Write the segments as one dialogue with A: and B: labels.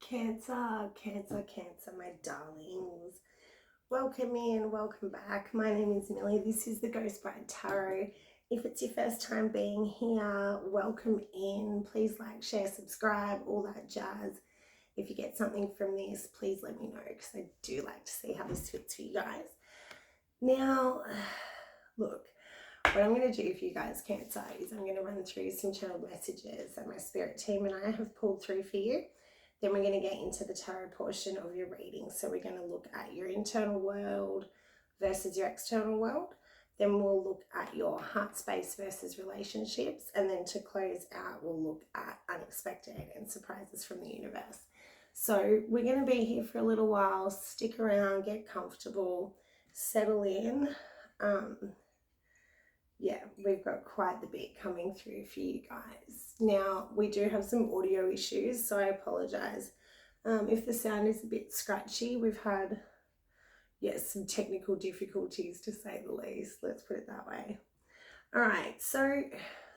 A: Cancer, Cancer, Cancer, my darlings. Welcome in, welcome back. My name is Millie. This is the Ghost Bride Tarot. If it's your first time being here, welcome in. Please like, share, subscribe, all that jazz. If you get something from this, please let me know because I do like to see how this fits for you guys. Now, look, what I'm going to do for you guys, Cancer, is I'm going to run through some channeled messages that my spirit team and I have pulled through for you. Then we're going to get into the tarot portion of your reading. So we're going to look at your internal world versus your external world. Then we'll look at your heart space versus relationships. And then to close out, we'll look at unexpected and surprises from the universe. So we're going to be here for a little while. Stick around, get comfortable, settle in. Yeah, we've got quite the bit coming through for you guys. Now, we do have some audio issues, so I apologize if the sound is a bit scratchy. We've had, some technical difficulties to say the least. Let's put it that way. All right, so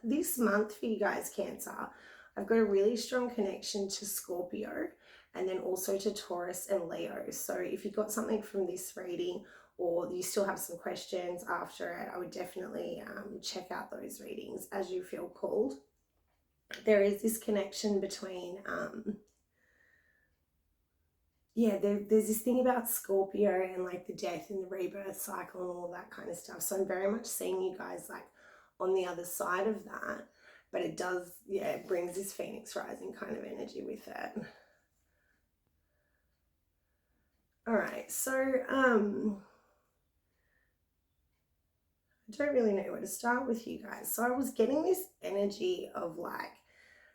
A: this month for you guys, Cancer, I've got a really strong connection to Scorpio and then also to Taurus and Leo. So if you got something from this reading, or you still have some questions after it, I would definitely check out those readings as you feel called. There is this connection between, there's this thing about Scorpio and like the death and the rebirth cycle and all that kind of stuff. So I'm very much seeing you guys like on the other side of that, but it does, it brings this Phoenix rising kind of energy with it. All right, so, I don't really know where to start with you guys. So I was getting this energy of like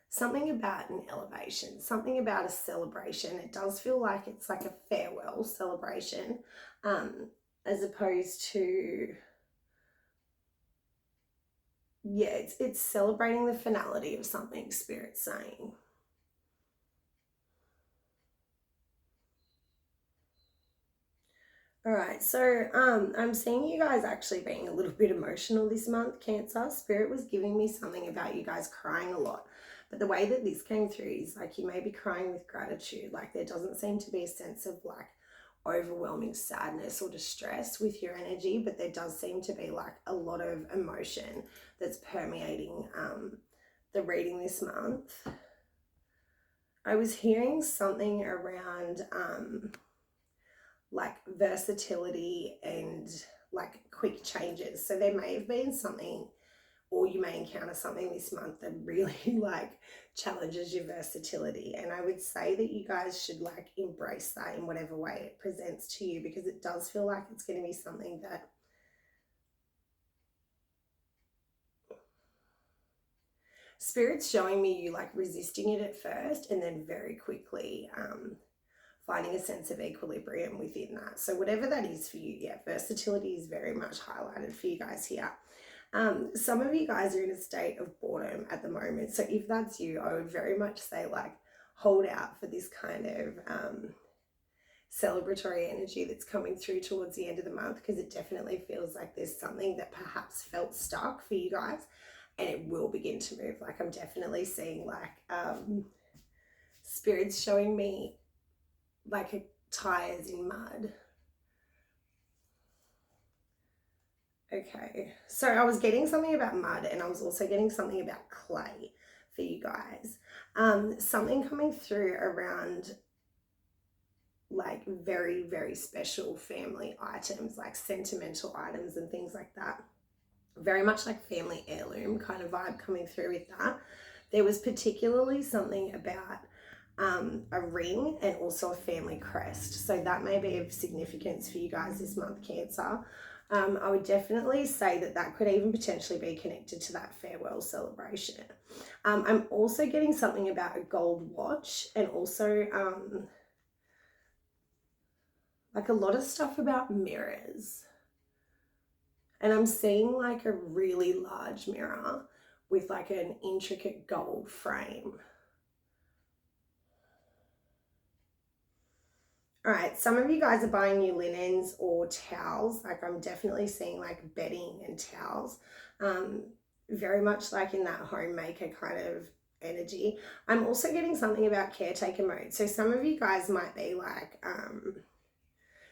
A: something about an elevation, something about a celebration. It does feel like it's like a farewell celebration, as opposed to, it's celebrating the finality of something, Spirit's saying. All right, so I'm seeing you guys actually being a little bit emotional this month, Cancer. Spirit was giving me something about you guys crying a lot. But the way that this came through is like you may be crying with gratitude. Like there doesn't seem to be a sense of like overwhelming sadness or distress with your energy, but there does seem to be like a lot of emotion that's permeating the reading this month. I was hearing something around like versatility and like quick changes. So there may have been something, or you may encounter something this month that really like challenges your versatility. And I would say that you guys should like embrace that in whatever way it presents to you, because it does feel like it's going to be something that Spirit's showing me you like resisting it at first and then very quickly finding a sense of equilibrium within that. So whatever that is for you, versatility is very much highlighted for you guys here. Some of you guys are in a state of boredom at the moment. So if that's you, I would very much say like hold out for this kind of celebratory energy that's coming through towards the end of the month, because it definitely feels like there's something that perhaps felt stuck for you guys and it will begin to move. Like I'm definitely seeing like Spirit's showing me like tires in mud. Okay, so I was getting something about mud and I was also getting something about clay for you guys. Something coming through around like very, very special family items, like sentimental items and things like that. Very much like family heirloom kind of vibe coming through with that. There was particularly something about a ring and also a family crest. So that may be of significance for you guys this month, Cancer. I would definitely say that that could even potentially be connected to that farewell celebration. I'm also getting something about a gold watch and also like a lot of stuff about mirrors. And I'm seeing like a really large mirror with like an intricate gold frame. All right, some of you guys are buying new linens or towels. Like I'm definitely seeing like bedding and towels. Very much like in that homemaker kind of energy. I'm also getting something about caretaker mode. So some of you guys might be like,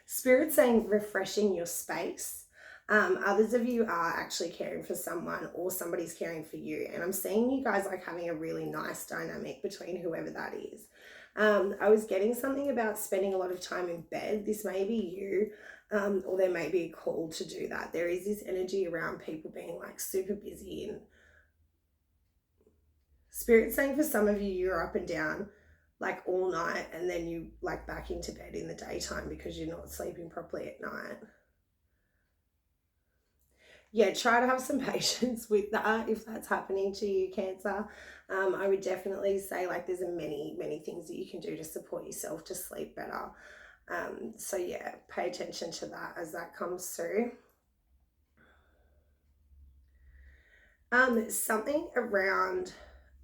A: Spirit saying refreshing your space. Others of you are actually caring for someone, or somebody's caring for you. And I'm seeing you guys like having a really nice dynamic between whoever that is. I was getting something about spending a lot of time in bed. This may be you, or there may be a call to do that. There is this energy around people being like super busy, and Spirit saying for some of you, you're up and down like all night, and then you like back into bed in the daytime because you're not sleeping properly at night. Yeah, try to have some patience with that if that's happening to you, Cancer. I would definitely say like there's many things that you can do to support yourself to sleep better. So yeah, pay attention to that as that comes through. Something around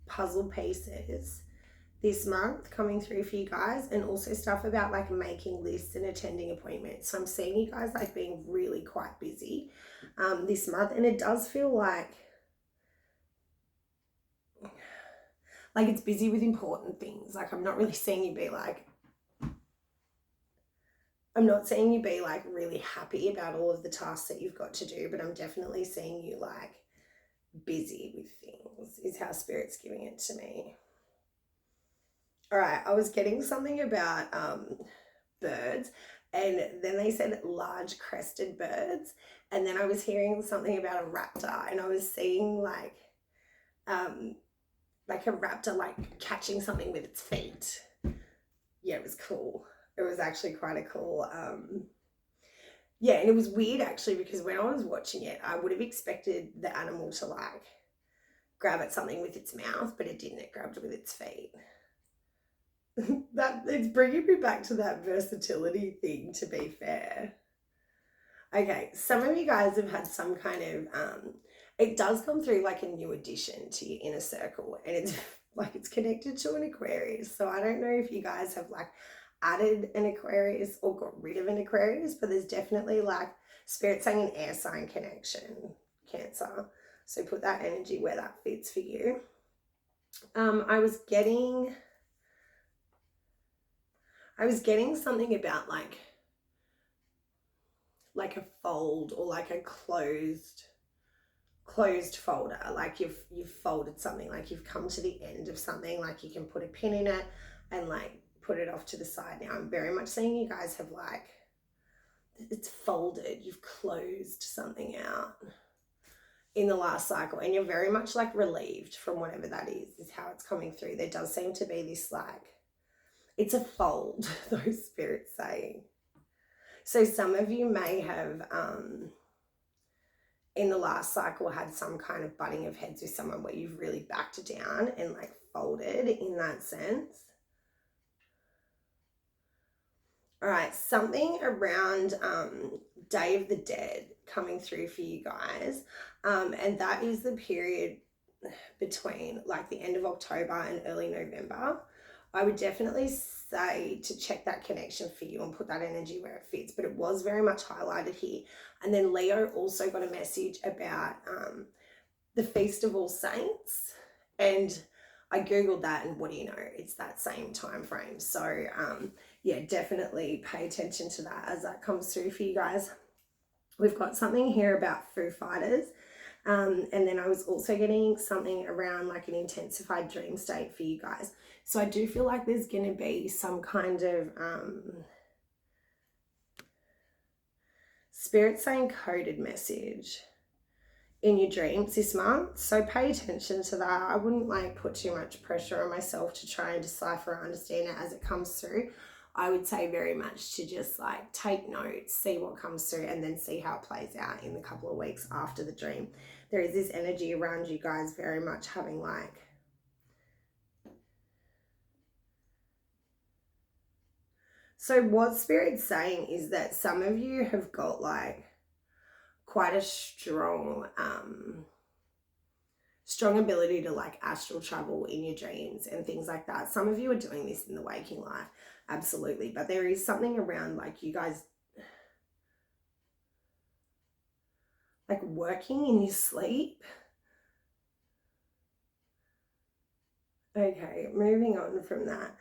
A: puzzle pieces this month coming through for you guys, and also stuff about like making lists and attending appointments. So I'm seeing you guys like being really quite busy this month, and it does feel like it's busy with important things. Like I'm not really seeing you be like, I'm not seeing you be like really happy about all of the tasks that you've got to do, but I'm definitely seeing you like busy with things is how Spirit's giving it to me. All right, I was getting something about birds, and then they said large crested birds, and then I was hearing something about a raptor, and I was seeing like a raptor like catching something with its feet. Yeah, it was cool. It was actually quite a cool yeah, and it was weird actually, because when I was watching it, I would have expected the animal to like grab at something with its mouth, but it didn't. It grabbed with its feet. That it's bringing me back to that versatility thing, to be fair. Okay, some of you guys have had some kind of it does come through like a new addition to your inner circle, and it's like it's connected to an Aquarius. So I don't know if you guys have like added an Aquarius or got rid of an Aquarius, but there's definitely like Spirit saying an air sign connection, Cancer. So put that energy where that fits for you. I was getting something about like a fold, or like a closed folder, like you've folded something, like you've come to the end of something, like you can put a pin in it and like put it off to the side. Now I'm very much seeing you guys have like, it's folded, you've closed something out in the last cycle, and you're very much like relieved from whatever that is how it's coming through. There does seem to be this like, it's a fold, those spirits saying. So some of you may have in the last cycle had some kind of butting of heads with someone where you've really backed down and like folded in that sense. All right, something around Day of the Dead coming through for you guys, and that is the period between like the end of October and early November. I would definitely say to check that connection for you and put that energy where it fits, but it was very much highlighted here. And then Leo also got a message about the Feast of All Saints, and I googled that, and what do you know, it's that same time frame. So yeah, definitely pay attention to that as that comes through for you guys. We've got something here about Foo Fighters. And then I was also getting something around like an intensified dream state for you guys. So I do feel like there's going to be some kind of Spirit saying coded message in your dreams this month. So pay attention to that. I wouldn't like put too much pressure on myself to try and decipher or understand it as it comes through. I would say very much to just like take notes, see what comes through, and then see how it plays out in the couple of weeks after the dream. There is this energy around you guys very much having like, so what Spirit's saying is that some of you have got like quite a strong ability to like astral travel in your dreams and things like that. Some of you are doing this in the waking life, absolutely, but there is something around like you guys like working in your sleep. Okay, moving on from that.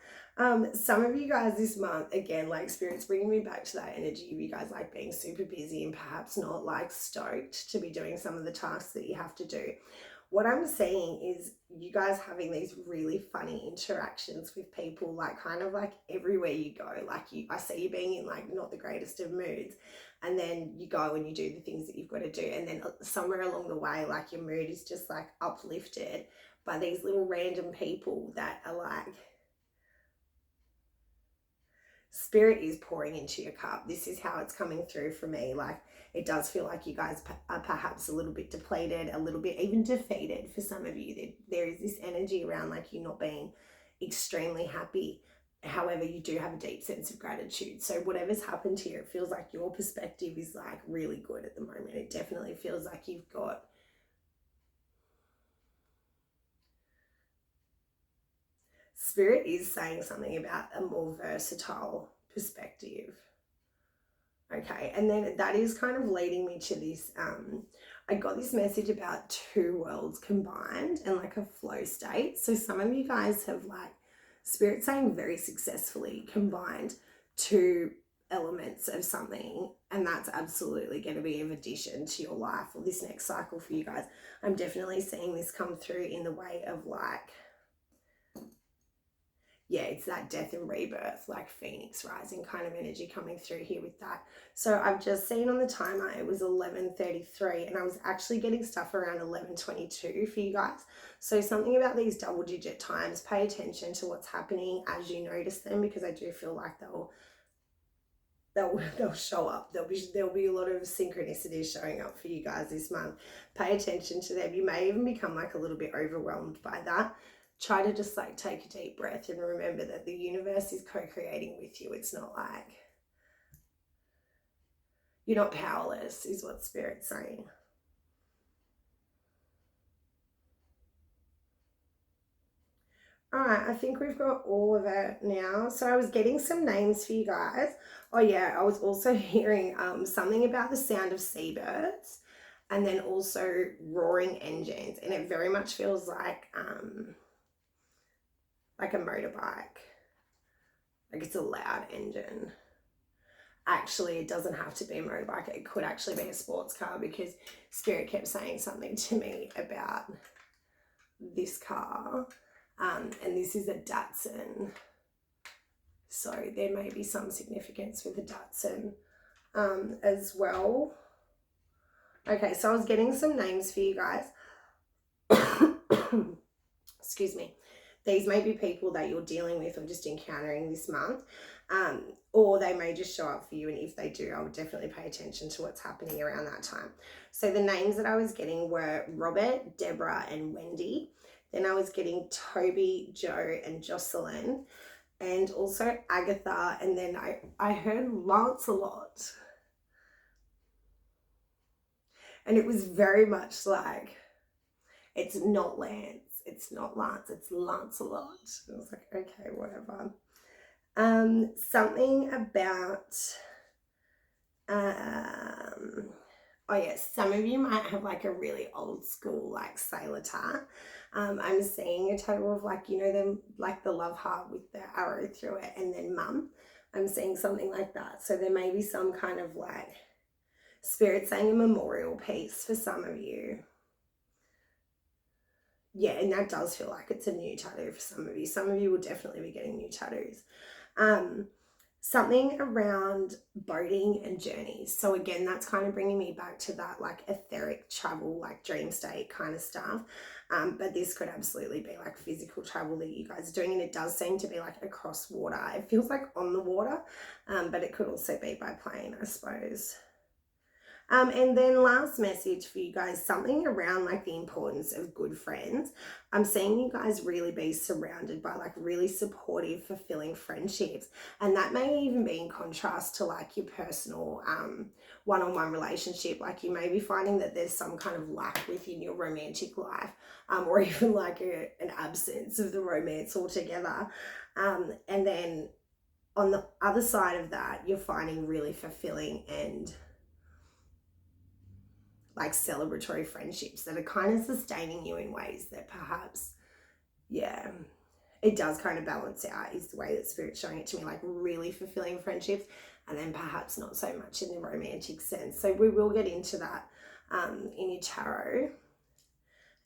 A: Some of you guys this month, again, like Spirit's bringing me back to that energy of you guys like being super busy and perhaps not like stoked to be doing some of the tasks that you have to do. What I'm seeing is you guys having these really funny interactions with people, like kind of like everywhere you go. Like I see you being in like not the greatest of moods, and then you go and you do the things that you've got to do, and then somewhere along the way, like your mood is just like uplifted by these little random people that are like, Spirit is pouring into your cup. This is how it's coming through for me. Like, it does feel like you guys are perhaps a little bit depleted, a little bit even defeated for some of you. There is this energy around like you not being extremely happy. However, you do have a deep sense of gratitude. So whatever's happened here, it feels like your perspective is like really good at the moment. It definitely feels like you've got Spirit is saying something about a more versatile perspective. Okay, and then that is kind of leading me to this. I got this message about two worlds combined and like a flow state. So some of you guys have like Spirit saying very successfully combined two elements of something, and that's absolutely going to be of addition to your life or this next cycle for you guys. I'm definitely seeing this come through in the way of like, yeah, it's that death and rebirth, like phoenix rising kind of energy coming through here with that. So I've just seen on the timer it was 11:33, and I was actually getting stuff around 11:22 for you guys. So something about these double digit times, pay attention to what's happening as you notice them, because I do feel like they'll show up. There'll be a lot of synchronicity showing up for you guys this month. Pay attention to them. You may even become like a little bit overwhelmed by that. Try to just like take a deep breath and remember that the universe is co-creating with you. It's not like you're not powerless, is what Spirit's saying. All right, I think we've got all of it now. So I was getting some names for you guys. Oh yeah, I was also hearing something about the sound of seabirds, and then also roaring engines, and it very much feels like a motorbike. Like it's a loud engine. Actually, it doesn't have to be a motorbike. It could actually be a sports car, because Spirit kept saying something to me about this car. And this is a Datsun. So there may be some significance with the Datsun as well. Okay, so I was getting some names for you guys. Excuse me. These may be people that you're dealing with or just encountering this month, or they may just show up for you. And if they do, I would definitely pay attention to what's happening around that time. So the names that I was getting were Robert, Deborah, and Wendy. Then I was getting Toby, Joe, and Jocelyn, and also Agatha. And then I heard Lancelot. And it was very much like, it's not Lance. It's not Lance, it's Lancelot. I was like, okay, whatever. Something about, oh yes, some of you might have like a really old school like sailor tat. I'm seeing a total of like, you know, them like the love heart with the arrow through it, and then mum. I'm seeing something like that. So there may be some kind of like Spirit saying a memorial piece for some of you. Yeah, and that does feel like it's a new tattoo for some of you. Some of you will definitely be getting new tattoos. Something around boating and journeys. So again, that's kind of bringing me back to that like etheric travel, like dream state kind of stuff. But this could absolutely be like physical travel that you guys are doing, and it does seem to be like across water. It feels like on the water, but it could also be by plane, I suppose. And then last message for you guys, something around like the importance of good friends. I'm seeing you guys really be surrounded by like really supportive, fulfilling friendships. And that may even be in contrast to like your personal one-on-one relationship. Like you may be finding that there's some kind of lack within your romantic life, or even like an absence of the romance altogether. And then on the other side of that, you're finding really fulfilling and like celebratory friendships that are kind of sustaining you in ways that perhaps, yeah, it does kind of balance out, is the way that Spirit's showing it to me, like really fulfilling friendships, and then perhaps not so much in the romantic sense. So we will get into that in your tarot.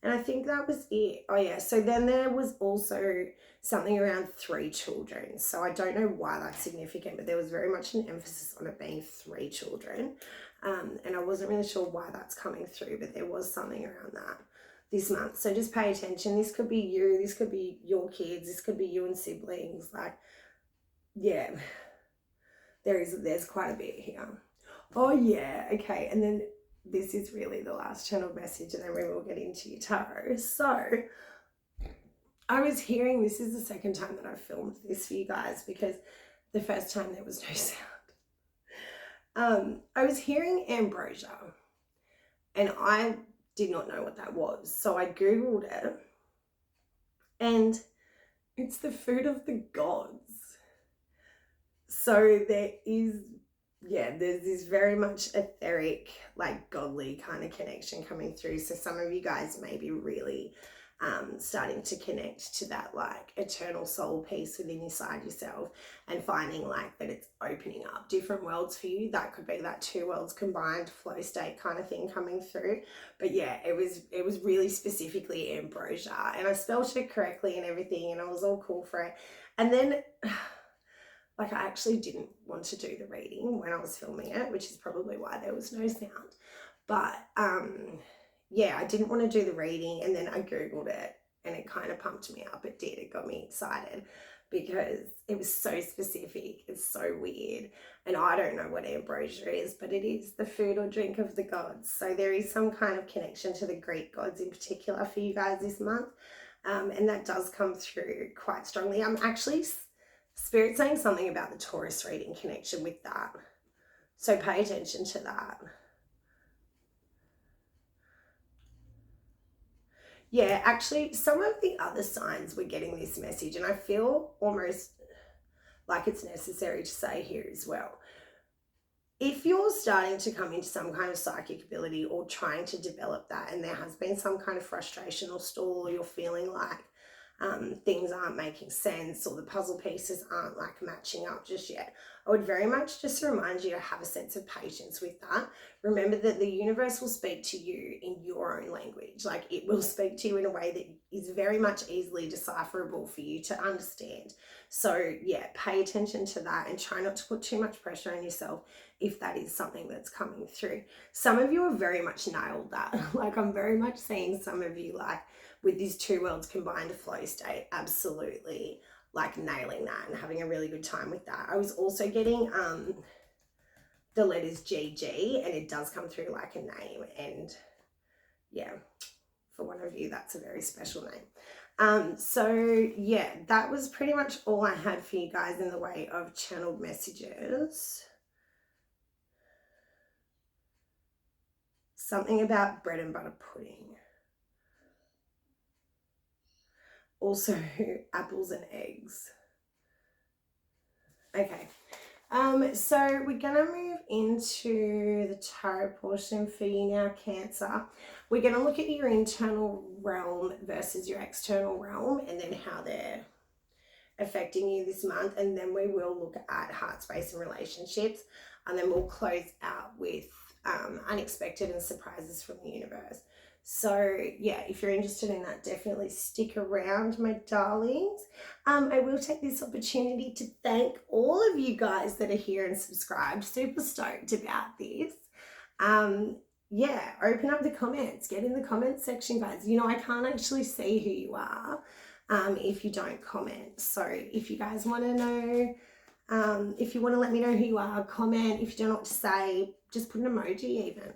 A: And I think that was it. Oh yeah, so then there was also something around 3 children. So I don't know why that's significant, but there was very much an emphasis on it being 3 children. And I wasn't really sure why that's coming through, but there was something around that this month. So just pay attention. This could be you, this could be your kids, this could be you and siblings. Like, yeah, there's quite a bit here. Oh yeah, okay. And then this is really the last channel message, and then we will get into your tarot. So I was hearing, this is the second time that I've filmed this for you guys, because the first time there was no sound. I was hearing ambrosia, and I did not know what that was. So I Googled it, and it's the food of the gods. So there's this very much etheric, like godly kind of connection coming through. So some of you guys may be really starting to connect to that like eternal soul piece within inside yourself, and finding like that it's opening up different worlds for you. That could be that 2 worlds combined flow state kind of thing coming through. But yeah, it was really specifically ambrosia, and I spelled it correctly and everything, and I was all cool for it. And then like I actually didn't want to do the reading when I was filming it, which is probably why there was no sound. But yeah, I didn't want to do the reading, and then I Googled it, and it kind of pumped me up. It did. It got me excited because it was so specific. It's so weird. And I don't know what ambrosia is, but it is the food or drink of the gods. So there is some kind of connection to the Greek gods in particular for you guys this month. And that does come through quite strongly. I'm actually Spirit saying something about the Taurus reading connection with that. So pay attention to that. Yeah, actually, some of the other signs were getting this message, and I feel almost like it's necessary to say here as well. If you're starting to come into some kind of psychic ability or trying to develop that, and there has been some kind of frustration or stall, or you're feeling like things aren't making sense, or the puzzle pieces aren't like matching up just yet, I would very much just remind you to have a sense of patience with that. Remember that the universe will speak to you in your own language. Like, it will speak to you in a way that is very much easily decipherable for you to understand. So yeah, pay attention to that, and try not to put too much pressure on yourself if that is something that's coming through. Some of you have very much nailed that. Like, I'm very much seeing some of you like with these 2 worlds combined flow state, absolutely like nailing that and having a really good time with that. I was also getting the letters GG, and it does come through like a name, and yeah, for one of you that's a very special name. So yeah, that was pretty much all I had for you guys in the way of channeled messages. Something about bread and butter pudding. Also apples and eggs. Okay, so we're gonna move into the tarot portion for you now, Cancer. We're gonna look at your internal realm versus your external realm, and then how they're affecting you this month, and then we will look at heart space and relationships, and then we'll close out with unexpected and surprises from the universe. So yeah, if you're interested in that, definitely stick around, my darlings. I will take this opportunity to thank all of you guys that are here and subscribed. Super stoked about this. Yeah, open up the comments, get in the comments section, guys. You know, I can't actually see who you are if you don't comment. So if you guys want to know, if you want to let me know who you are, comment. If you don't know what to say, just put an emoji even.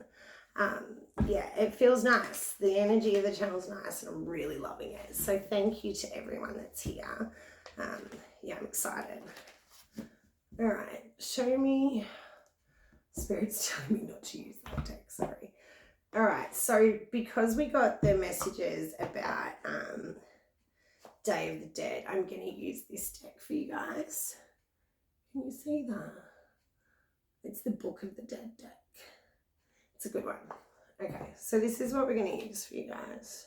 A: Yeah, it feels nice. The energy of the channel is nice, and I'm really loving it. So thank you to everyone that's here. Yeah, I'm excited. All right, show me. Spirit's telling me not to use that deck, sorry. All right, so because we got the messages about Day of the Dead, I'm going to use this deck for you guys. Can you see that? It's the Book of the Dead deck. It's a good one. Okay, so this is what we're going to use for you guys.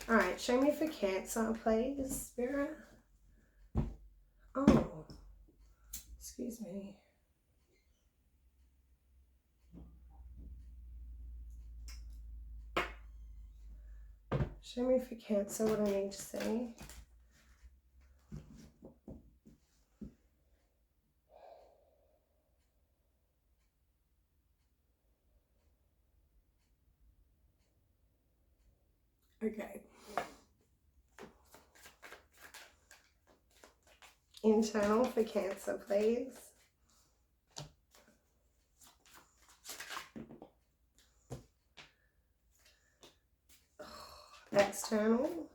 A: All right, show me for Cancer, please, Spirit. Oh, excuse me. Show me for Cancer what I need to see. Okay. Internal for Cancer, please. External.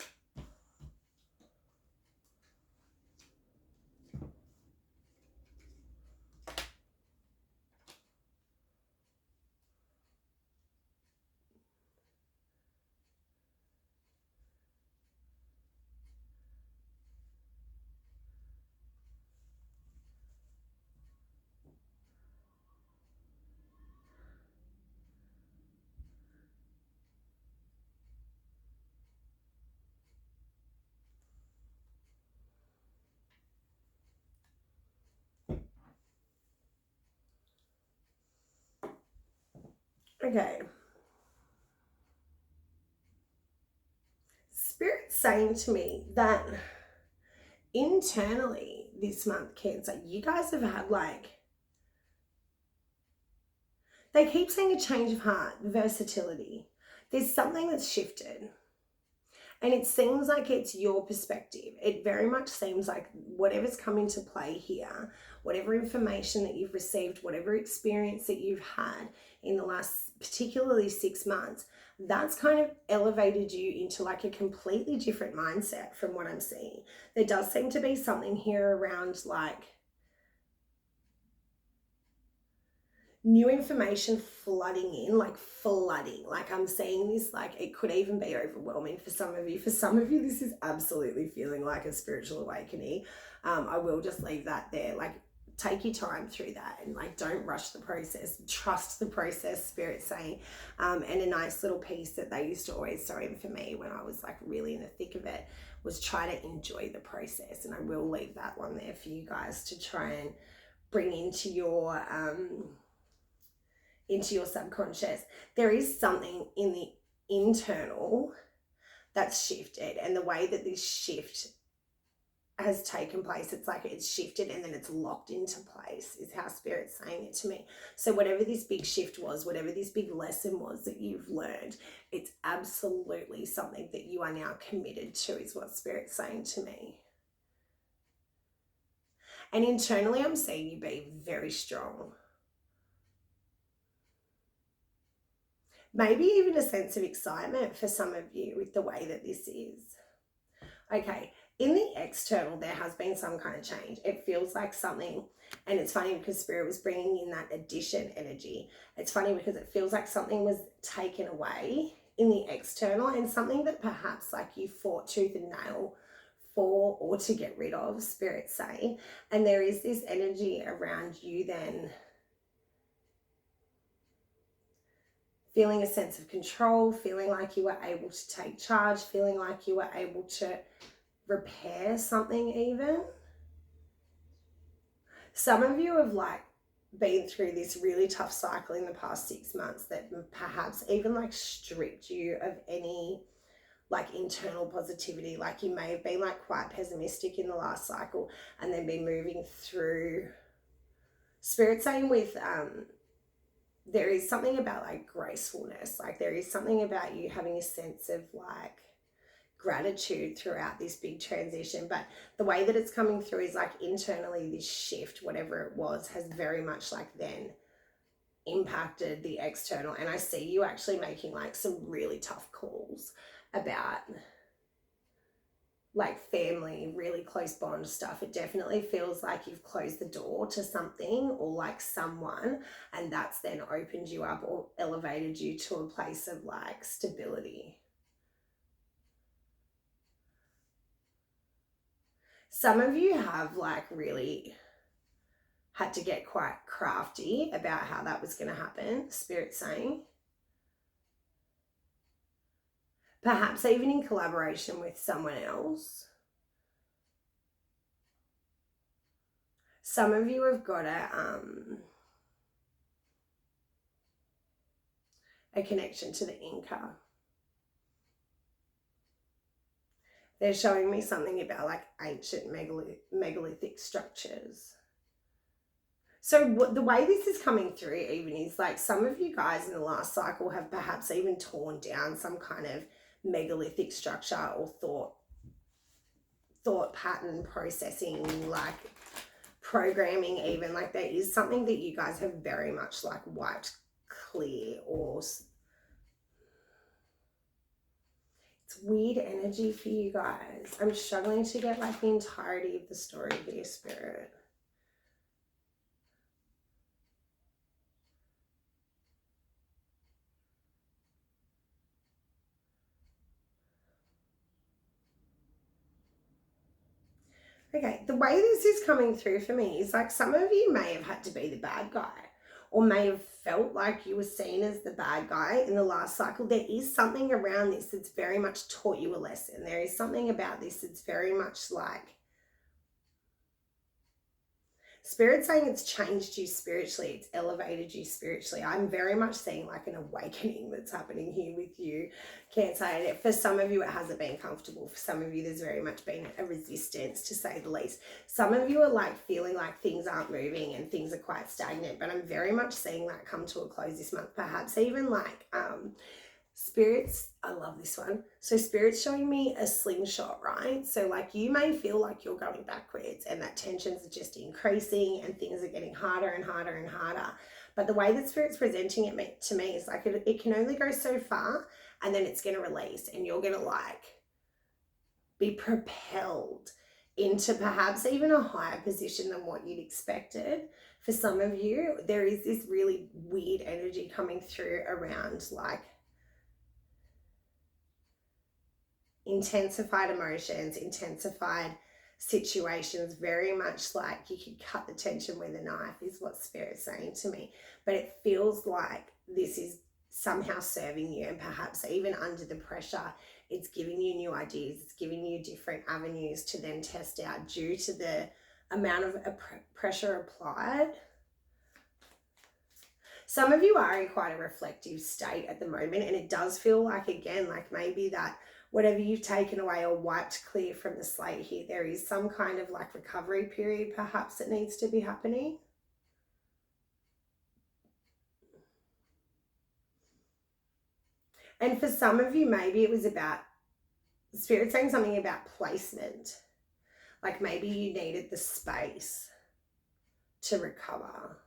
A: Okay. Spirit's saying to me that internally this month, Cancer, you guys have had they keep saying a change of heart, versatility. There's something that's shifted. And it seems like it's your perspective. It very much seems like whatever's come into play here, whatever information that you've received, whatever experience that you've had in the last particularly 6 months, that's kind of elevated you into like a completely different mindset from what I'm seeing. There does seem to be something here around like new information flooding in, like flooding. Like I'm seeing this, like it could even be overwhelming for some of you. For some of you, this is absolutely feeling like a spiritual awakening. I will just leave that there. Like take your time through that and like don't rush the process. Trust the process, Spirit's saying. And a nice little piece that they used to always throw in for me when I was like really in the thick of it was try to enjoy the process. And I will leave that one there for you guys to try and bring into your subconscious. There is something in the internal that's shifted, and the way that this shift has taken place, it's like it's shifted and then it's locked into place, is how Spirit's saying it to me. So whatever this big shift was, whatever this big lesson was that you've learned, it's absolutely something that you are now committed to, is what Spirit's saying to me. And internally, I'm seeing you be very strong. Maybe even a sense of excitement for some of you with the way that this is. Okay, in the external, there has been some kind of change. It feels like something, and it's funny because Spirit was bringing in that addition energy. It's funny because it feels like something was taken away in the external, and something that perhaps like you fought tooth and nail for or to get rid of, Spirit's saying. And there is this energy around you then feeling a sense of control, feeling like you were able to take charge, feeling like you were able to repair something even. Some of you have like been through this really tough cycle in the past 6 months that perhaps even like stripped you of any like internal positivity. Like you may have been like quite pessimistic in the last cycle and then been moving through. Spirit saying with there is something about like gracefulness, like there is something about you having a sense of like gratitude throughout this big transition. But the way that it's coming through is like internally this shift, whatever it was, has very much like then impacted the external. And I see you actually making like some really tough calls about like family, really close bond stuff. It definitely feels like you've closed the door to something or like someone, and that's then opened you up or elevated you to a place of like stability. Some of you have like really had to get quite crafty about how that was going to happen, Spirit's saying. perhaps even in collaboration with someone else. Some of you have got a connection to the Inca. They're showing me something about like ancient megalithic structures. So the way this is coming through even is like some of you guys in the last cycle have perhaps even torn down some kind of megalithic structure or thought pattern processing, like programming even. Like there is something that you guys have very much like wiped clear, or it's weird energy for you guys. I'm struggling to get like the entirety of the story here, Spirit. Okay, the way this is coming through for me is like some of you may have had to be the bad guy, or may have felt like you were seen as the bad guy in the last cycle. There is something around this that's very much taught you a lesson. There is something about this that's very much like Spirit saying it's changed you spiritually, it's elevated you spiritually. I'm very much seeing like an awakening that's happening here with you, Cancer. And for some of you, it hasn't been comfortable. For some of you, there's very much been a resistance, to say the least. Some of you are like feeling like things aren't moving and things are quite stagnant, but I'm very much seeing that come to a close this month. Perhaps even like Spirits, I love this one. So Spirit's showing me a slingshot, right? So like you may feel like you're going backwards and that tensions are just increasing and things are getting harder and harder and harder. But the way that Spirit's presenting it to me is like it can only go so far, and then it's going to release and you're going to like be propelled into perhaps even a higher position than what you'd expected. For some of you, there is this really weird energy coming through around like intensified emotions, intensified situations, very much like you could cut the tension with a knife, is what Spirit's saying to me. But it feels like this is somehow serving you, and perhaps even under the pressure, it's giving you new ideas, it's giving you different avenues to then test out due to the amount of pressure applied. Some of you are in quite a reflective state at the moment, and it does feel like, again, like maybe that whatever you've taken away or wiped clear from the slate here, there is some kind of like recovery period perhaps that needs to be happening. And for some of you, maybe it was about Spirit saying something about placement. Like maybe you needed the space to recover.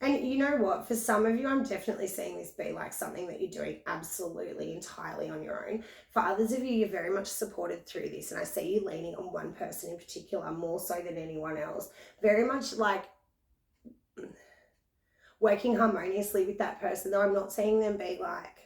A: And you know what? For some of you, I'm definitely seeing this be like something that you're doing absolutely entirely on your own. For others of you, you're very much supported through this. And I see you leaning on one person in particular, more so than anyone else. Very much like working harmoniously with that person, though I'm not seeing them be like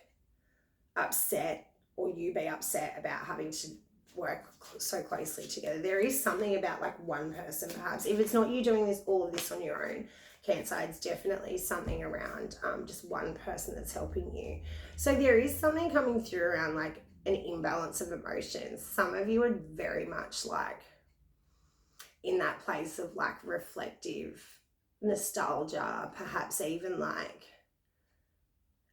A: upset, or you be upset about having to work so closely together. There is something about like one person, perhaps, if it's not you doing all of this on your own, Cancer, it's definitely something around just one person that's helping you. So there is something coming through around like an imbalance of emotions. Some of you are very much like in that place of like reflective nostalgia, perhaps even like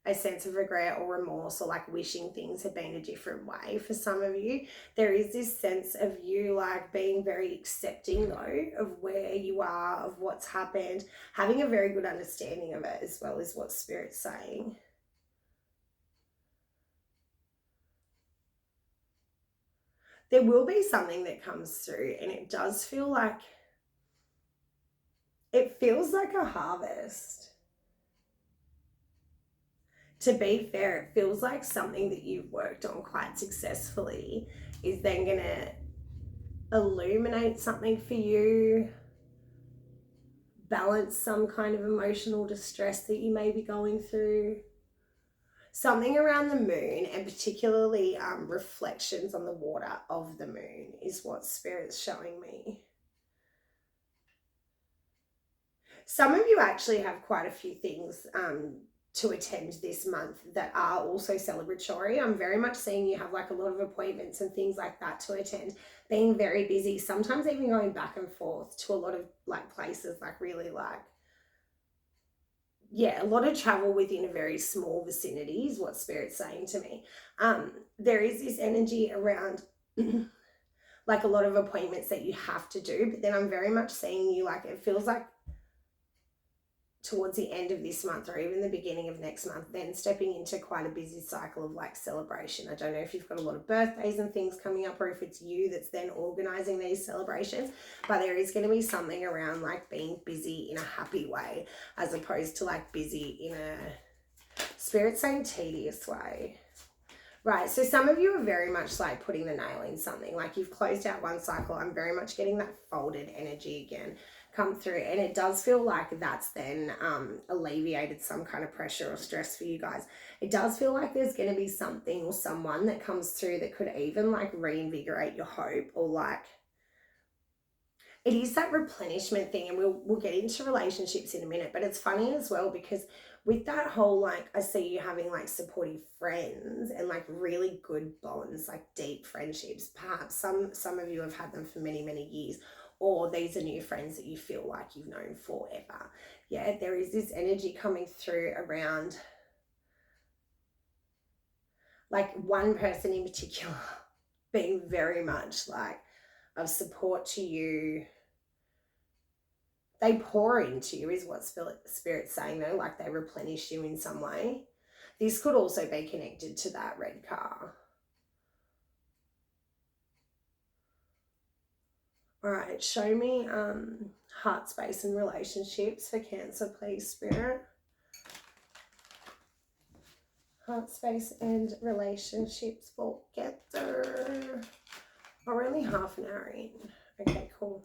A: a sense of regret or remorse, or like wishing things had been a different way. For some of you, there is this sense of you like being very accepting though of where you are, of what's happened, having a very good understanding of it as well, is what Spirit's saying. There will be something that comes through, and it does feel like, it feels like a harvest. To be fair, it feels like something that you've worked on quite successfully is then going to illuminate something for you, balance some kind of emotional distress that you may be going through. Something around the moon, and particularly reflections on the water of the moon, is what Spirit's showing me. Some of you actually have quite a few things to attend this month that are also celebratory. I'm very much seeing you have like a lot of appointments and things like that to attend, being very busy, sometimes even going back and forth to a lot of like places, like really like, yeah, a lot of travel within a very small vicinity is what Spirit's saying to me. There is this energy around like a lot of appointments that you have to do, but then I'm very much seeing you like, it feels like towards the end of this month or even the beginning of next month, then stepping into quite a busy cycle of like celebration. I don't know if you've got a lot of birthdays and things coming up, or if it's you that's then organizing these celebrations, but there is going to be something around like being busy in a happy way as opposed to like busy in a, Spirit saying, tedious way. Right, so some of you are very much like putting the nail in something, like you've closed out one cycle. I'm very much getting that folded energy again come through, and it does feel like that's then alleviated some kind of pressure or stress for you guys. It does feel like there's going to be something or someone that comes through that could even like reinvigorate your hope, or like it is that replenishment thing, and we'll get into relationships in a minute. But it's funny as well because with that whole like, I see you having like supportive friends and like really good bonds, like deep friendships. Perhaps some of you have had them for many years, or these are new friends that you feel like you've known forever. Yeah, there is this energy coming through around like one person in particular being very much like of support to you. They pour into you is what Spirit's saying though, like they replenish you in some way. This could also be connected to that red car. All right, show me heart space and relationships for Cancer, please, Spirit. Heart space and relationships for Cancer. We're only half an hour in. Okay, cool.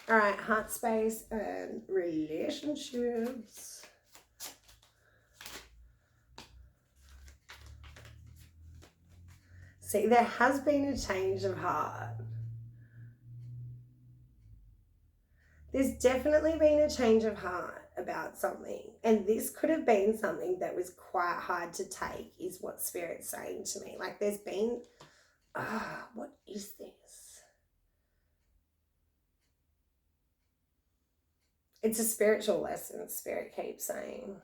A: All right, heart space and relationships. See, there has been a change of heart. There's definitely been a change of heart about something. And this could have been something that was quite hard to take, is what Spirit's saying to me. Like there's been, what is this? It's a spiritual lesson, Spirit keeps saying.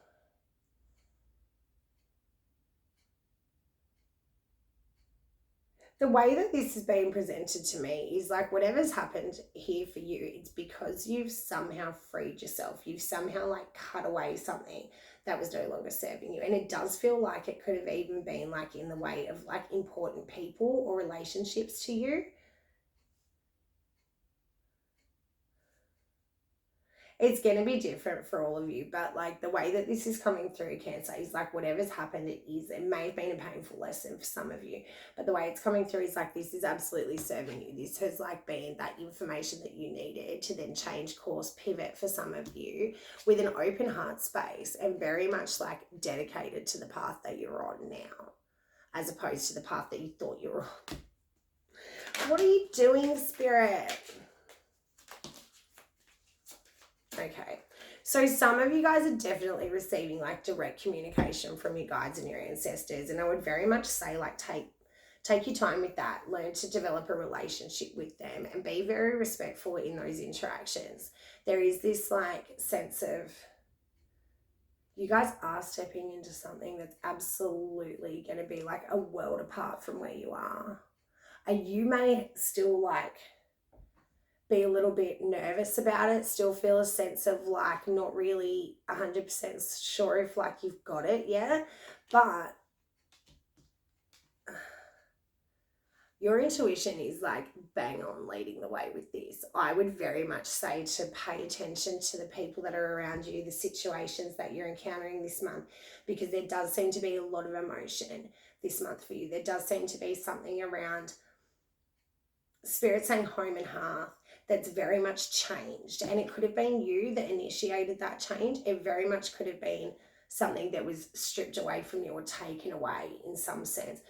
A: The way that this is being presented to me is like whatever's happened here for you, it's because you've somehow freed yourself. You've somehow like cut away something that was no longer serving you. And it does feel like it could have even been like in the way of like important people or relationships to you. It's going to be different for all of you, but like the way that this is coming through, Cancer, is like whatever's happened, it may have been a painful lesson for some of you, but the way it's coming through is like this is absolutely serving you. This has like been that information that you needed to then change course, pivot for some of you with an open heart space and very much like dedicated to the path that you're on now, as opposed to the path that you thought you were on. What are you doing, Spirit? Okay, so some of you guys are definitely receiving like direct communication from your guides and your ancestors, and I would very much say like take your time with that. Learn to develop a relationship with them and be very respectful in those interactions. There is this like sense of you guys are stepping into something that's absolutely going to be like a world apart from where you are, and you may still like be a little bit nervous about it, still feel a sense of like not really 100% sure if like you've got it yet, but your intuition is like bang on leading the way with this. I would very much say to pay attention to the people that are around you, the situations that you're encountering this month, because there does seem to be a lot of emotion this month for you. There does seem to be something around Spirit saying home and hearth that's very much changed, and it could have been you that initiated that change. It very much could have been something that was stripped away from you or taken away in some sense.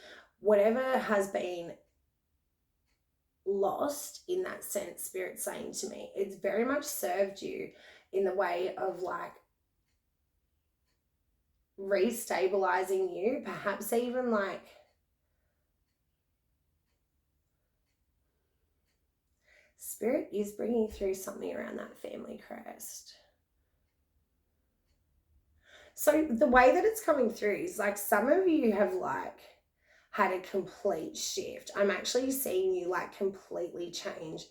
A: Whatever has been lost in that sense, Spirit's saying to me, it's very much served you in the way of like restabilizing you, perhaps even like Spirit is bringing through something around that family crest. So the way that it's coming through is like some of you have like had a complete shift. I'm actually seeing you like completely change.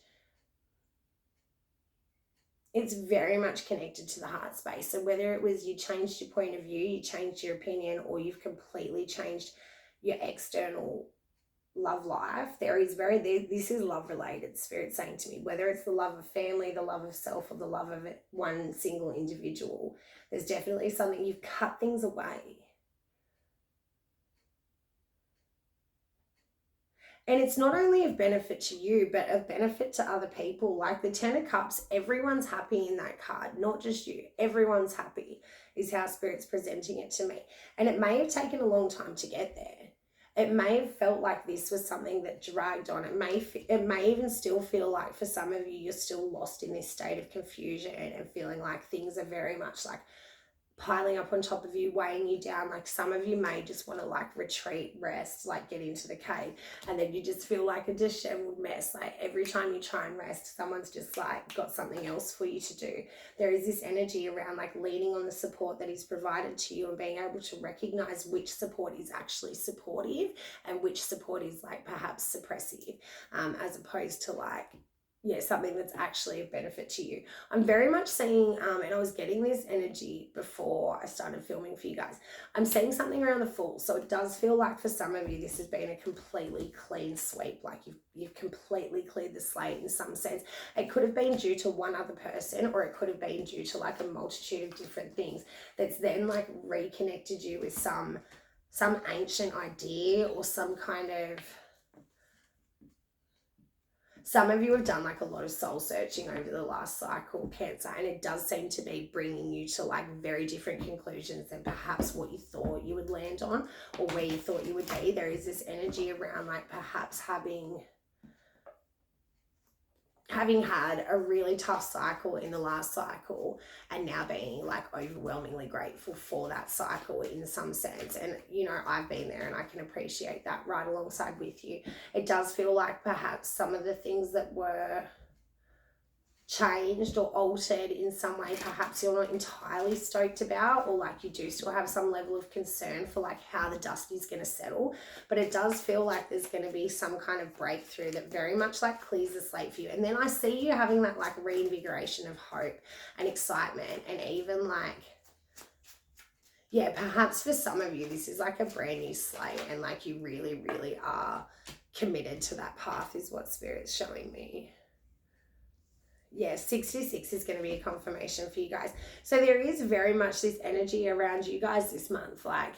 A: It's very much connected to the heart space. So whether it was you changed your point of view, you changed your opinion, or you've completely changed your external love life, this is love related. Spirit saying to me, whether it's the love of family, the love of self, or the love of one single individual, there's definitely something, you've cut things away. And it's not only of benefit to you, but of benefit to other people. Like the Ten of Cups, everyone's happy in that card, not just you. Everyone's happy is how Spirit's presenting it to me. And it may have taken a long time to get there. It may have felt like this was something that dragged on. It may even still feel like for some of you, you're still lost in this state of confusion and feeling like things are very much like piling up on top of you, weighing you down. Like some of you may just want to like retreat, rest, like get into the cave, and then you just feel like a disheveled mess. Like every time you try and rest, someone's just like got something else for you to do. There is this energy around like leaning on the support that is provided to you and being able to recognize which support is actually supportive and which support is like perhaps suppressive, as opposed to like, yeah, something that's actually of benefit to you. I'm very much seeing, and I was getting this energy before I started filming for you guys, I'm seeing something around the Fool. So it does feel like for some of you, this has been a completely clean sweep. Like you've completely cleared the slate in some sense. It could have been due to one other person, or it could have been due to like a multitude of different things that's then like reconnected you with some ancient idea or some kind of, some of you have done like a lot of soul searching over the last cycle, Cancer, and it does seem to be bringing you to like very different conclusions than perhaps what you thought you would land on or where you thought you would be. There is this energy around like perhaps having had a really tough cycle in the last cycle and now being like overwhelmingly grateful for that cycle in some sense. And you know, I've been there and I can appreciate that right alongside with you. It does feel like perhaps some of the things that were changed or altered in some way, perhaps you're not entirely stoked about, or like you do still have some level of concern for like how the dust is going to settle. But it does feel like there's going to be some kind of breakthrough that very much like clears the slate for you. And then I see you having that like reinvigoration of hope and excitement, and even like, yeah, perhaps for some of you this is like a brand new slate and like you really, really are committed to that path is what Spirit's showing me. Yeah, 66 is going to be a confirmation for you guys. So there is very much this energy around you guys this month, like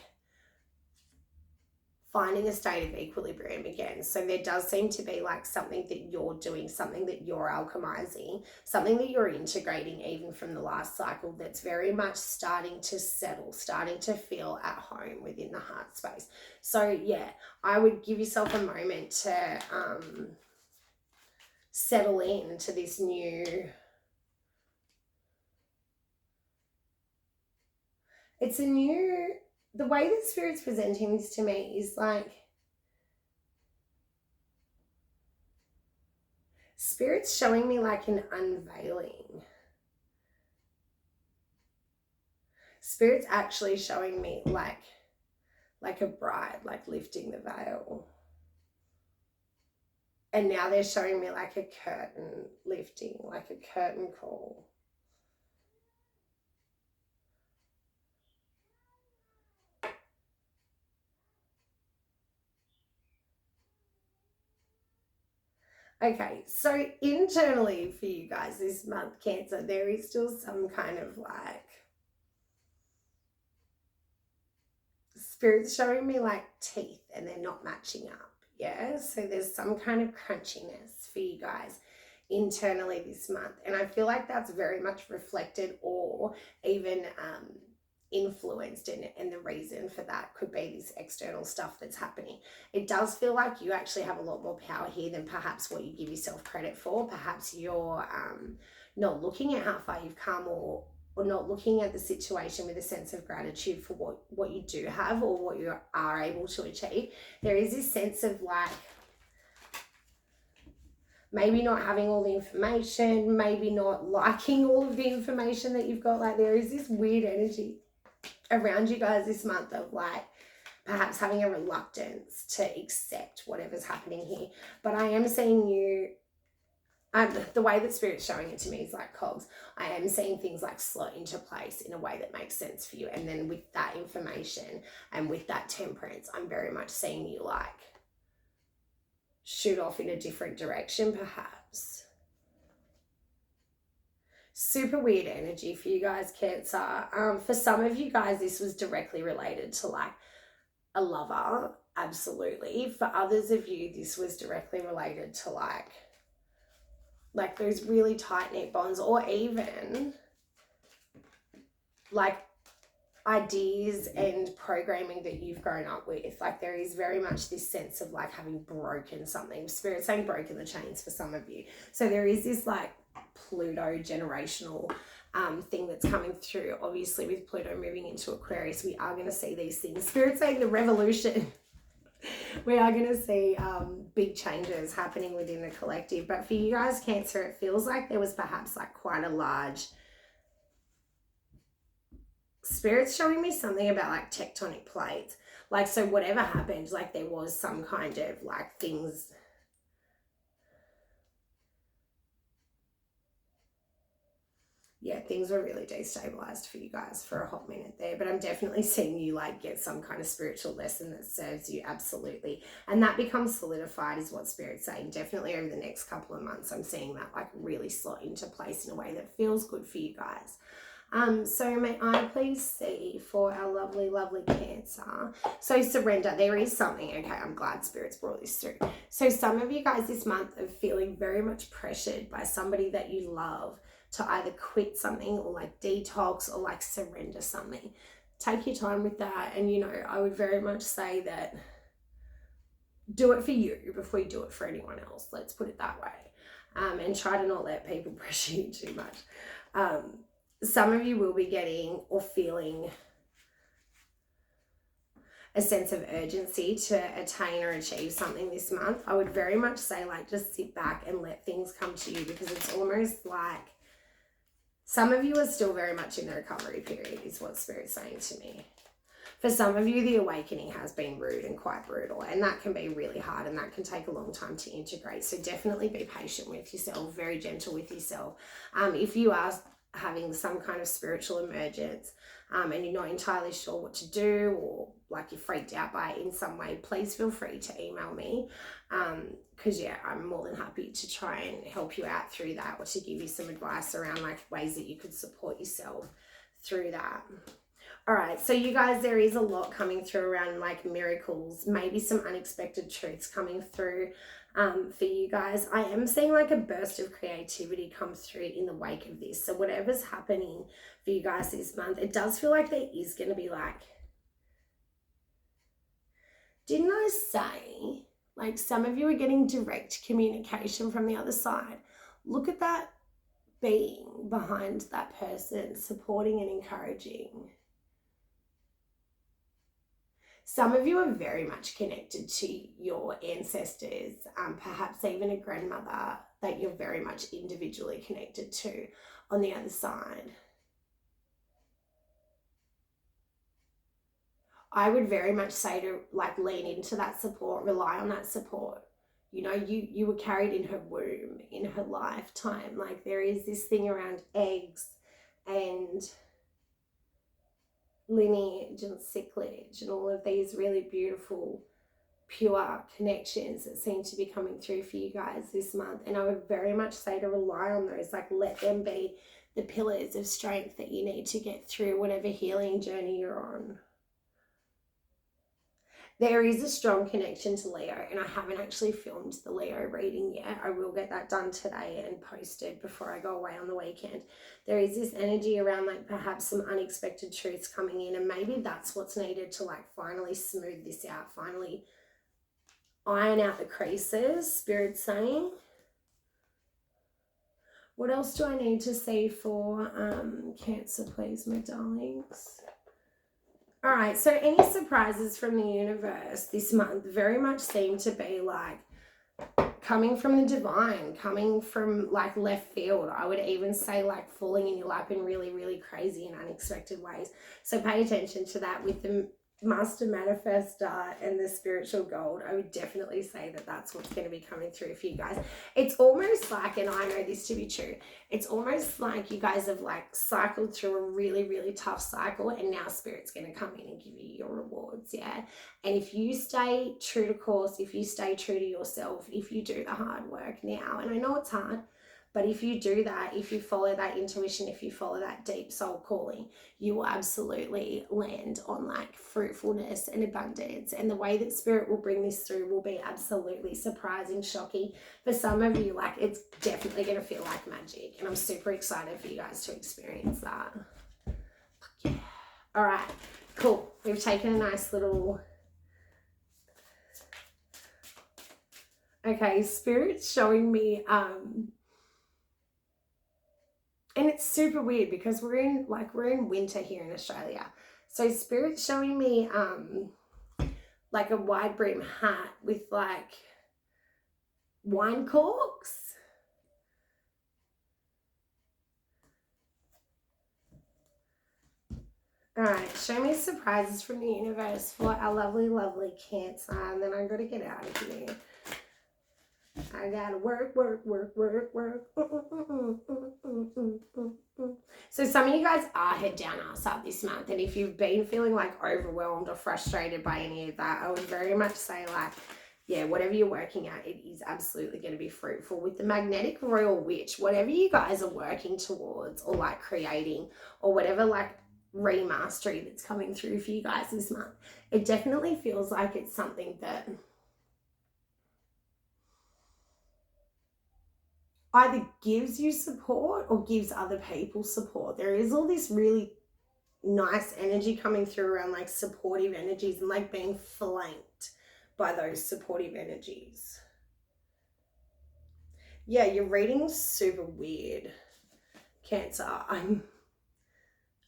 A: finding a state of equilibrium again. So there does seem to be like something that you're doing, something that you're alchemizing, something that you're integrating even from the last cycle that's very much starting to settle, starting to feel at home within the heart space. So yeah, I would give yourself a moment to settle into this new, it's a new, the way that Spirit's presenting this to me is like, Spirit's showing me like an unveiling. Spirit's actually showing me like a bride, like lifting the veil. And now they're showing me like a curtain lifting, like a curtain call. Okay, so internally for you guys this month, Cancer, there is still some kind of like, Spirit's showing me like teeth and they're not matching up. Yeah, so there's some kind of crunchiness for you guys internally this month, and I feel like that's very much reflected or even influenced, and the reason for that could be this external stuff that's happening. It does feel like you actually have a lot more power here than perhaps what you give yourself credit for. Perhaps you're not looking at how far you've come, or or not looking at the situation with a sense of gratitude for what you do have or what you are able to achieve. There is this sense of like, maybe not having all the information, maybe not liking all of the information that you've got. Like there is this weird energy around you guys this month of like perhaps having a reluctance to accept whatever's happening here. But I am seeing you, the way that Spirit's showing it to me is like cogs. I am seeing things like slot into place in a way that makes sense for you. And then with that information and with that temperance, I'm very much seeing you like shoot off in a different direction perhaps. Super weird energy for you guys, Cancer. For some of you guys, this was directly related to like a lover, absolutely. For others of you, this was directly related to like those really tight-knit bonds, or even like ideas and programming that you've grown up with. Like there is very much this sense of like having broken something. Spirit saying broken the chains for some of you. So there is this like Pluto generational thing that's coming through. Obviously with Pluto moving into Aquarius, we are going to see these things. Spirit saying the revolution. We are going to see big changes happening within the collective. But for you guys, Cancer, it feels like there was perhaps like quite a large... Spirit's showing me something about like tectonic plates. Like, so whatever happened, like there was some kind of like things... Yeah, things were really destabilized for you guys for a hot minute there, but I'm definitely seeing you like get some kind of spiritual lesson that serves you, absolutely. And that becomes solidified is what Spirit's saying. Definitely over the next couple of months, I'm seeing that like really slot into place in a way that feels good for you guys. So may I please see for our lovely, lovely Cancer. So surrender, there is something. Okay, I'm glad Spirit's brought this through. So some of you guys this month are feeling very much pressured by somebody that you love to either quit something or like detox or like surrender something. Take your time with that. And, you know, I would very much say that do it for you before you do it for anyone else. Let's put it that way. And try to not let people pressure you too much. Some of you will be getting or feeling a sense of urgency to attain or achieve something this month. I would very much say like just sit back and let things come to you, because it's almost like some of you are still very much in the recovery period is what Spirit's saying to me. For some of you, the awakening has been rude and quite brutal, and that can be really hard and that can take a long time to integrate. So definitely be patient with yourself, very gentle with yourself. If you are having some kind of spiritual emergence and you're not entirely sure what to do, or like you're freaked out by it in some way, please feel free to email me, because yeah, I'm more than happy to try and help you out through that, or to give you some advice around like ways that you could support yourself through that. All right, so you guys, there is a lot coming through around like miracles, maybe some unexpected truths coming through for you guys. I am seeing like a burst of creativity come through in the wake of this. So whatever's happening for you guys this month, it does feel like there is going to be like, didn't I say, like some of you are getting direct communication from the other side? Look at that being behind that person, supporting and encouraging. Some of you are very much connected to your ancestors, perhaps even a grandmother that you're very much individually connected to on the other side. I would very much say to like lean into that support, rely on that support. You know, you were carried in her womb, in her lifetime. Like there is this thing around eggs and lineage and cyclage and all of these really beautiful, pure connections that seem to be coming through for you guys this month. And I would very much say to rely on those, like let them be the pillars of strength that you need to get through whatever healing journey you're on. There is a strong connection to Leo, and I haven't actually filmed the Leo reading yet. I will get that done today and posted before I go away on the weekend. There is this energy around like perhaps some unexpected truths coming in, and maybe that's what's needed to like finally smooth this out, finally iron out the creases, Spirit's saying. What else do I need to see for Cancer, please, my darlings? All right, so any surprises from the universe this month very much seem to be like coming from the divine, coming from like left field. I would even say like falling in your lap in really, really crazy and unexpected ways. So pay attention to that with the Master Manifestor and the Spiritual Gold. I would definitely say that that's what's going to be coming through for you guys. It's almost like, and I know this to be true, it's almost like you guys have like cycled through a really, really tough cycle, and now Spirit's going to come in and give you your rewards, yeah? And if you stay true to course, if you stay true to yourself, if you do the hard work now, and I know it's hard, but if you do that, if you follow that intuition, if you follow that deep soul calling, you will absolutely land on like fruitfulness and abundance. And the way that Spirit will bring this through will be absolutely surprising, shocking. For some of you, like it's definitely going to feel like magic. And I'm super excited for you guys to experience that. Yeah. All right, cool. We've taken a nice little... Okay, Spirit's showing me... And it's super weird because we're in winter here in Australia. So Spirit's showing me like a wide brim hat with like wine corks. All right, show me surprises from the universe for our lovely, lovely Cancer. And then I got to get out of here. I gotta work. So some of you guys are head down, ass up this month. And if you've been feeling like overwhelmed or frustrated by any of that, I would very much say like, yeah, whatever you're working at, it is absolutely going to be fruitful. With the magnetic royal witch, whatever you guys are working towards or like creating or whatever like remastery that's coming through for you guys this month, it definitely feels like it's something that either gives you support or gives other people support. There is all this really nice energy coming through around like supportive energies and like being flanked by those supportive energies. Yeah, your reading's super weird, Cancer. I'm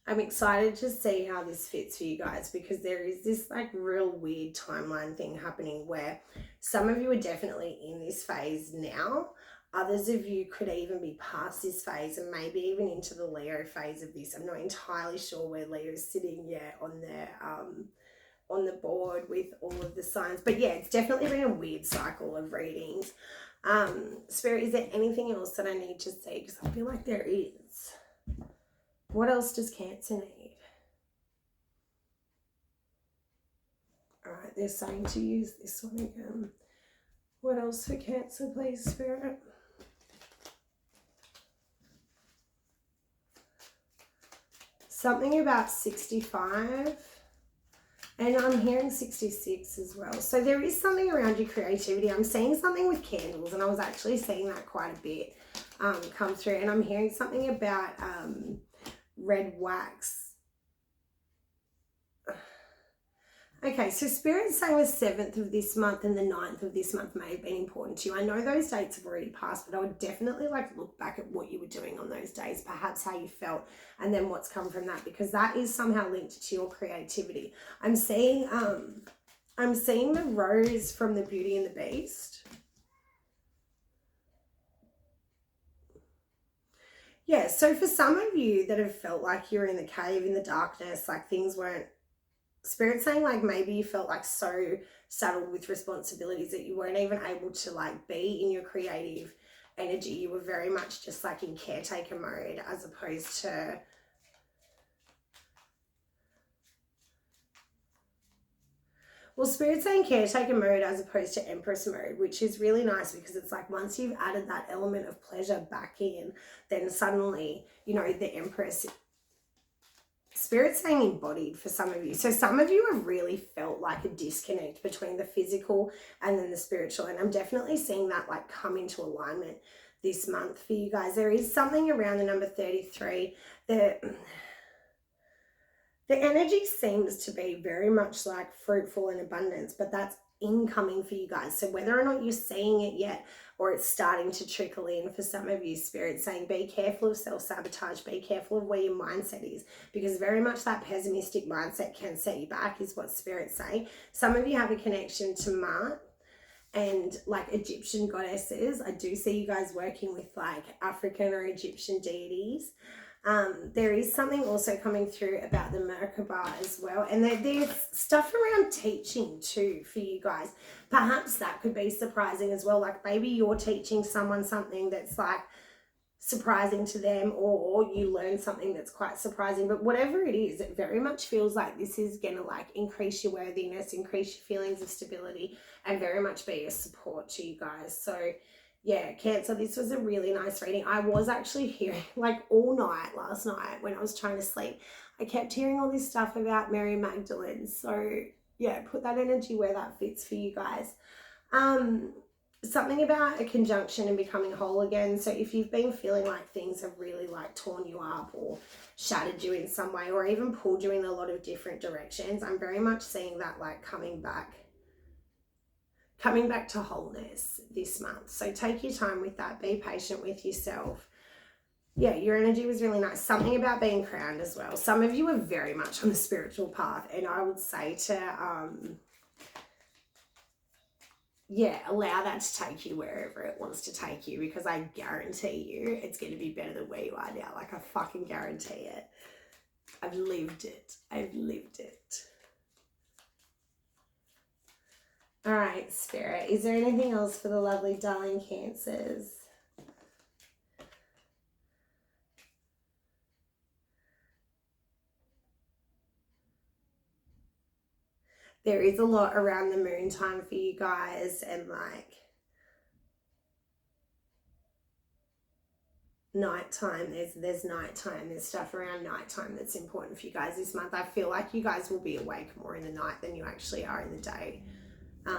A: excited to see how this fits for you guys, because there is this like real weird timeline thing happening where some of you are definitely in this phase now. Others of you could even be past this phase and maybe even into the Leo phase of this. I'm not entirely sure where Leo's sitting yet on the board with all of the signs. But yeah, it's definitely been a weird cycle of readings. Spirit, is there anything else that I need to see? Because I feel like there is. What else does Cancer need? All right, they're saying to use this one again. What else for Cancer, please, Spirit? Something about 65, and I'm hearing 66 as well. So there is something around your creativity. I'm seeing something with candles, and I was actually seeing that quite a bit come through. And I'm hearing something about red wax. Okay, so Spirit's saying the 7th of this month and the 9th of this month may have been important to you. I know those dates have already passed, but I would definitely like look back at what you were doing on those days, perhaps how you felt, and then what's come from that, because that is somehow linked to your creativity. I'm seeing the rose from the Beauty and the Beast. Yeah, so for some of you that have felt like you're in the cave, in the darkness, like things weren't, Spirit's saying like maybe you felt like so saddled with responsibilities that you weren't even able to like be in your creative energy. You were very much just like in caretaker mode, as opposed to... Well, Spirit's saying caretaker mode as opposed to Empress mode, which is really nice, because it's like once you've added that element of pleasure back in, then suddenly, you know, the Empress... Spirit's saying embodied for some of you. So some of you have really felt like a disconnect between the physical and then the spiritual. And I'm definitely seeing that like come into alignment this month for you guys. There is something around the number 33 that the energy seems to be very much like fruitful and abundance, but that's incoming for you guys. So whether or not you're seeing it yet, or it's starting to trickle in for some of you, Spirit saying be careful of self-sabotage, be careful of where your mindset is, because very much that pessimistic mindset can set you back, is what Spirit's saying. Some of you have a connection to Ma'at and like Egyptian goddesses. I do see you guys working with like African or Egyptian deities. There is something also coming through about the Merkaba as well. And there's stuff around teaching too for you guys. Perhaps that could be surprising as well. Like maybe you're teaching someone something that's like surprising to them, or you learn something that's quite surprising. But whatever it is, it very much feels like this is going to like increase your worthiness, increase your feelings of stability, and very much be a support to you guys. So yeah, Cancer, this was a really nice reading. I was actually hearing like all night last night when I was trying to sleep, I kept hearing all this stuff about Mary Magdalene. So yeah, put that energy where that fits for you guys. Something about a conjunction and becoming whole again. So if you've been feeling like things have really like torn you up or shattered you in some way, or even pulled you in a lot of different directions, I'm very much seeing that like coming back to wholeness this month. So take your time with that. Be patient with yourself. Yeah, your energy was really nice. Something about being crowned as well. Some of you are very much on the spiritual path, and I would say to allow that to take you wherever it wants to take you, because I guarantee you it's going to be better than where you are now. Like I fucking guarantee it. I've lived it. All right, Spirit, is there anything else for the lovely darling Cancers? There is a lot around the moon time for you guys, and like nighttime, there's nighttime, there's stuff around nighttime that's important for you guys this month. I feel like you guys will be awake more in the night than you actually are in the day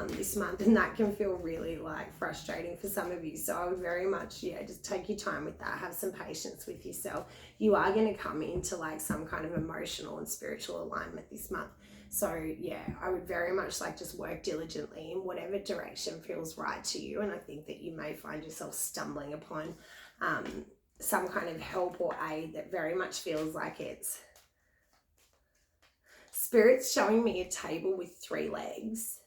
A: this month, and that can feel really like frustrating for some of you. So I would very much just take your time with that. Have some patience with yourself. You are going to come into like some kind of emotional and spiritual alignment this month. So yeah, I would very much like just work diligently in whatever direction feels right to you. And I think that you may find yourself stumbling upon some kind of help or aid that very much feels like it's Spirit's showing me a table with 3 legs,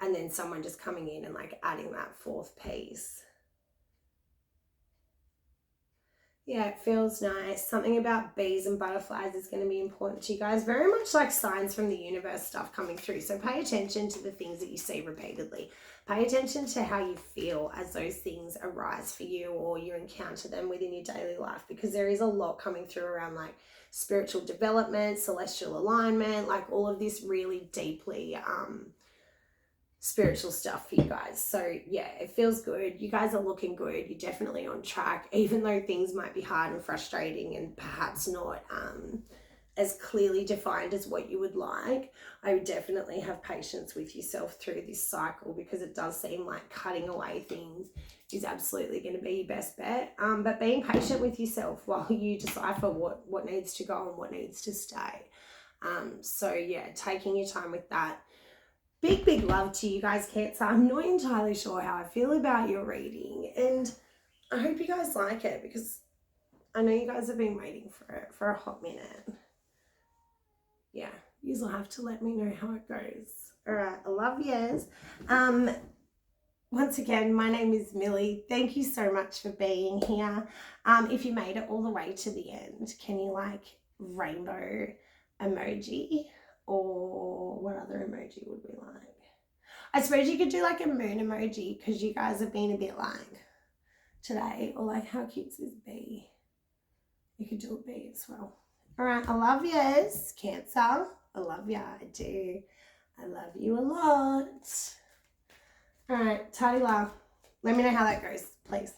A: and then someone just coming in and like adding that 4th piece. Yeah, it feels nice. Something about bees and butterflies is going to be important to you guys. Very much like signs from the universe stuff coming through. So pay attention to the things that you see repeatedly. Pay attention to how you feel as those things arise for you, or you encounter them within your daily life, because there is a lot coming through around like spiritual development, celestial alignment, like all of this really deeply spiritual stuff for you guys. So yeah, it feels good. You guys are looking good. You're definitely on track, even though things might be hard and frustrating and perhaps not as clearly defined as what you would like. I would definitely have patience with yourself through this cycle, because it does seem like cutting away things is absolutely going to be your best bet. But being patient with yourself while you decipher what needs to go and what needs to stay. So yeah, taking your time with that. Big love to you guys, Cancer. I'm not entirely sure how I feel about your reading, and I hope you guys like it, because I know you guys have been waiting for it for a hot minute. Yeah, you'll have to let me know how it goes. All right, I love yous. Once again, my name is Millie. Thank you so much for being here. If you made it all the way to the end, can you like rainbow emoji? Or what other emoji would we like? I suppose you could do like a moon emoji, because you guys have been a bit like today. Or like, how cute is this bee? You could do a bee as well. All right, I love yous, Cancer. I love ya, I do. I love you a lot. All right, Tadila, let me know how that goes, please.